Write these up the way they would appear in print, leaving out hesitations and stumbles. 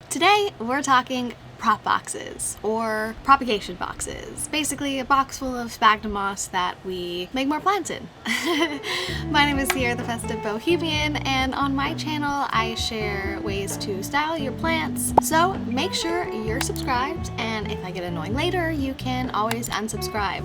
Today we're talking prop boxes or propagation boxes. Basically a box full of sphagnum moss that we make more plants in. My name is Sierra the Festive Bohemian, and on my channel I share ways to style your plants. So make sure you're subscribed, and if I get annoying later you can always unsubscribe.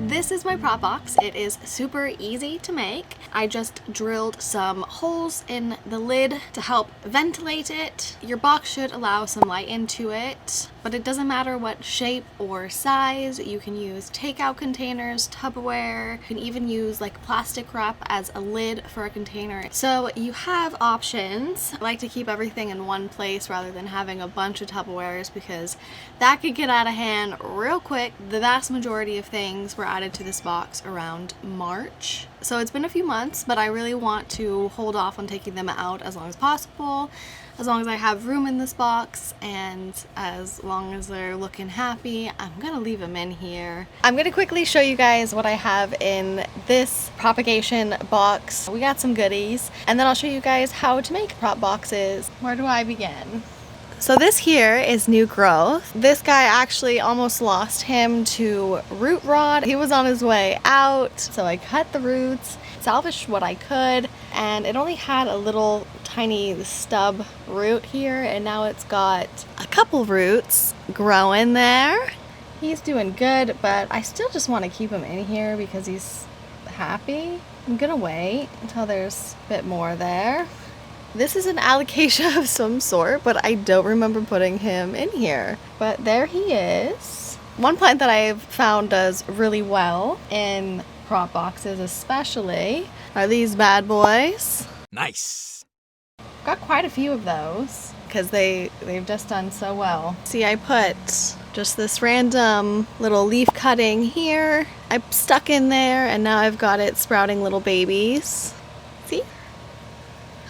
This is my prop box. It is super easy to make. I just drilled some holes in the lid to help ventilate it. Your box should allow some light into it, but it doesn't matter what shape or size. You can use takeout containers, Tupperware. You can even use like plastic wrap as a lid for a container. So you have options. I like to keep everything in one place rather than having a bunch of Tupperwares because that could get out of hand real quick. The vast majority of things were added to this box around March. So it's been a few months, but I really want to hold off on taking them out as long as possible, as long as I have room in this box, and as long as they're looking happy. I'm gonna leave them in here. I'm gonna quickly show you guys what I have in this propagation box. We got some goodies, and then I'll show you guys how to make prop boxes. Where do I begin? So this here is new growth. This guy actually almost lost him to root rot. He was on his way out, so I cut the roots, salvaged what I could, and it only had a little tiny stub root here, and now it's got a couple roots growing there. He's doing good, but I still just want to keep him in here because he's happy. I'm gonna wait until there's a bit more there. This is an alocasia of some sort, but I don't remember putting him in here. But there he is. One plant that I've found does really well in prop boxes especially are these bad boys. Nice. Got quite a few of those because they've just done so well. See, I put just this random little leaf cutting here. I stuck in there, and now I've got it sprouting little babies. See?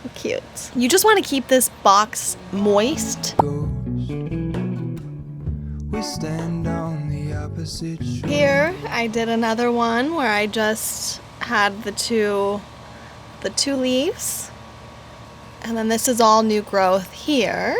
How cute. You just want to keep this box moist. We stand on the opposite shore. Here I did another one where I just had the two leaves, and then this is all new growth here.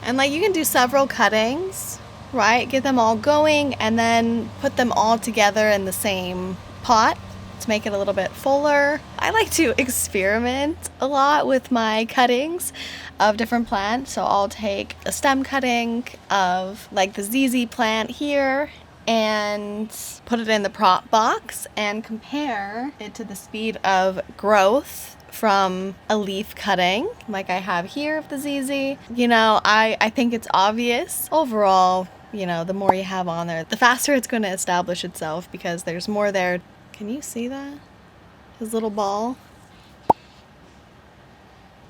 And like, you can do several cuttings, right? Get them all going and then put them all together in the same pot to make it a little bit fuller. I like to experiment a lot with my cuttings of different plants. So I'll take a stem cutting of like the ZZ plant here and put it in the prop box and compare it to the speed of growth from a leaf cutting like I have here of the ZZ. You know, I think it's obvious. Overall, you know, the more you have on there, the faster it's going to establish itself because there's more there. Can you see that? His little ball.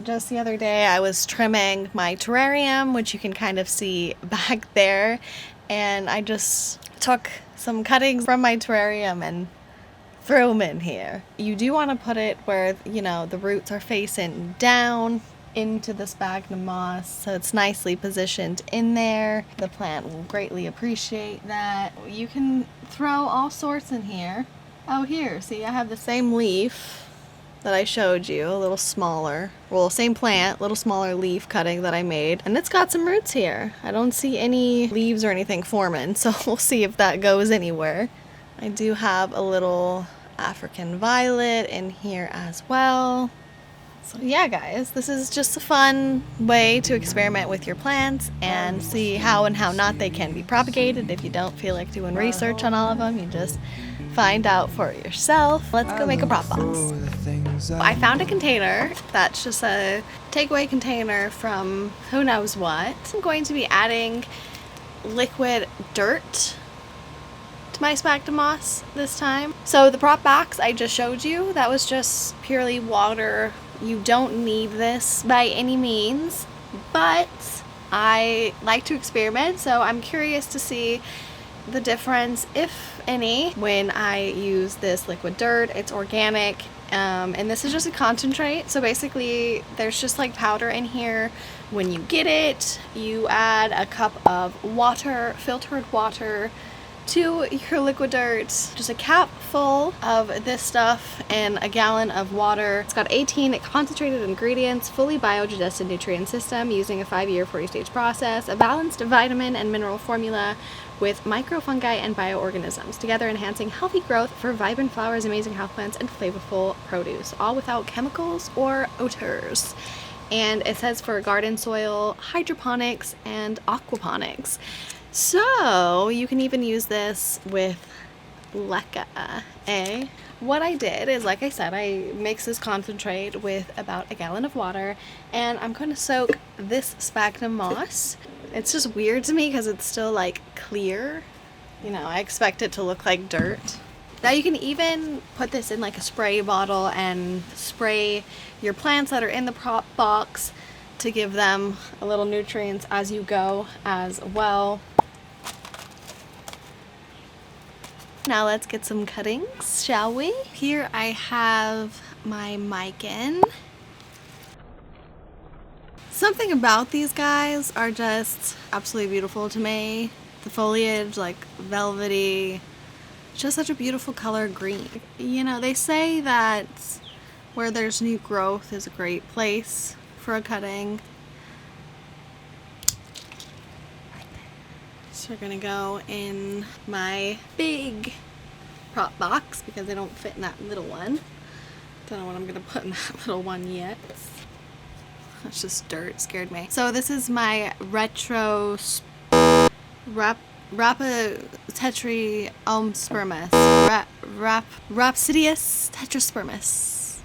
Just the other day I was trimming my terrarium, which you can kind of see back there, and I just took some cuttings from my terrarium and threw them in here. You do want to put it where, you know, the roots are facing down into the sphagnum moss, so it's nicely positioned in there. The plant will greatly appreciate that. You can throw all sorts in here. Oh, here, see, I have the same leaf that I showed you, a little smaller. Well, same plant, little smaller leaf cutting that I made. And it's got some roots here. I don't see any leaves or anything forming, so we'll see if that goes anywhere. I do have a little African violet in here as well. So yeah, guys, this is just a fun way to experiment with your plants and see how and how not they can be propagated. If you don't feel like doing research on all of them, you just find out for yourself. Let's go make a prop box. I found a container that's just a takeaway container from who knows what. I'm going to be adding liquid dirt to my sphagnum moss this time. So the prop box I just showed you, that was just purely water. You don't need this by any means, but I like to experiment, so I'm curious to see the difference, if any, when I use this liquid dirt. It's organic, and this is just a concentrate, so basically there's just like powder in here. When you get it, you add a cup of water, filtered water, to your liqui-dirt. Just a cap full of this stuff and a gallon of water. It's got 18 concentrated ingredients, fully biodigested nutrient system using a 5-year 40-stage process, a balanced vitamin and mineral formula with microfungi and bioorganisms, together enhancing healthy growth for vibrant flowers, amazing houseplants, and flavorful produce, all without chemicals or odors. And it says for garden soil, hydroponics, and aquaponics. So you can even use this with leca, eh? What I did is, like I said, I mixed this concentrate with about a gallon of water, and I'm going to soak this sphagnum moss. It's just weird to me because it's still like clear. You know, I expect it to look like dirt. Now you can even put this in like a spray bottle and spray your plants that are in the prop box to give them a little nutrients as you go as well. Now let's get some cuttings, shall we? Here I have my mican. Something about these guys are just absolutely beautiful to me. The foliage, like velvety, just such a beautiful color green. You know, they say that where there's new growth is a great place for a cutting. So we're gonna go in my big prop box because they don't fit in that little one. Don't know what I'm gonna put in that little one yet. That's just dirt, scared me. So this is my retro Rapatetriomspermus. Rhapsidius tetraspermus.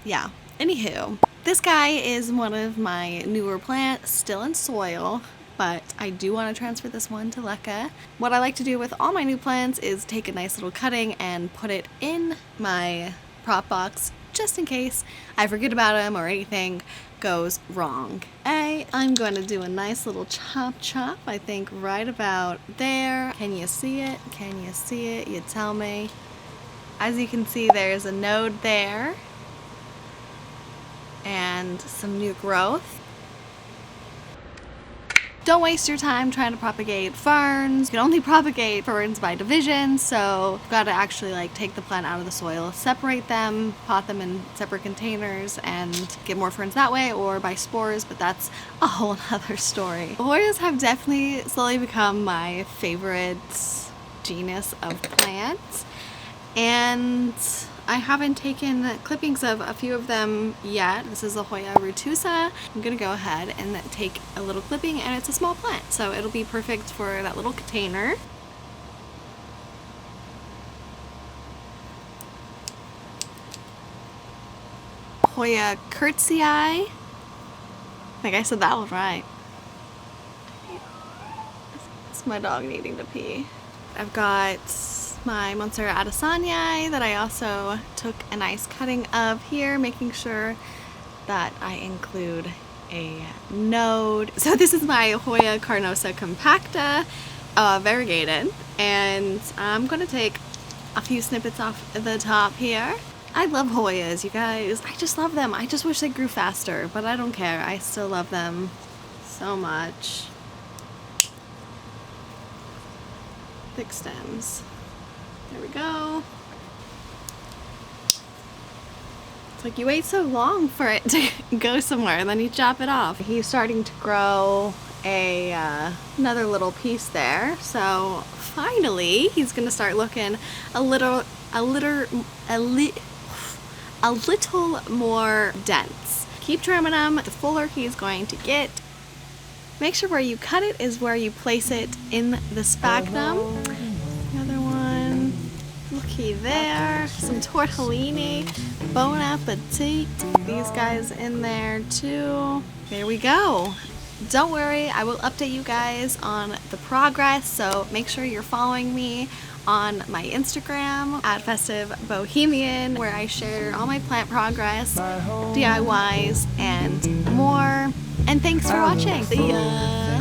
Yeah, anywho. This guy is one of my newer plants, still in soil, but I do want to transfer this one to leca. What I like to do with all my new plants is take a nice little cutting and put it in my prop box just in case I forget about them or anything goes wrong. I'm going to do a nice little chop, I think right about there. Can you see it? Can you see it? You tell me. As you can see, there's a node there and some new growth. Don't waste your time trying to propagate ferns. You can only propagate ferns by division, so you've got to actually like take the plant out of the soil, separate them, pot them in separate containers, and get more ferns that way, or by spores, but that's a whole other story. Hoyas have definitely slowly become my favorite genus of plants, and I haven't taken clippings of a few of them yet. This is a Hoya retusa. I'm gonna go ahead and take a little clipping, and it's a small plant, so it'll be perfect for that little container. Hoya curtsii. I think I said that one right. It's my dog needing to pee. I've got my Monstera adesanii that I also took a nice cutting of here, making sure that I include a node. So this is my Hoya carnosa compacta, variegated, and I'm gonna take a few snippets off the top here. I love Hoyas, you guys. I just love them. I just wish they grew faster, but I don't care. I still love them so much. Thick stems. There we go. It's like you wait so long for it to go somewhere and then you chop it off. He's starting to grow another little piece there. So finally he's gonna start looking a little more dense. Keep trimming him, the fuller he's going to get. Make sure where you cut it is where you place it in the sphagnum. Another one. Looky there. Some tortellini. Bon appetit. These guys in there too. There we go. Don't worry, I will update you guys on the progress, so make sure you're following me on my Instagram at Festive Bohemian, where I share all my plant progress, DIYs, and more. And thanks for watching. See ya!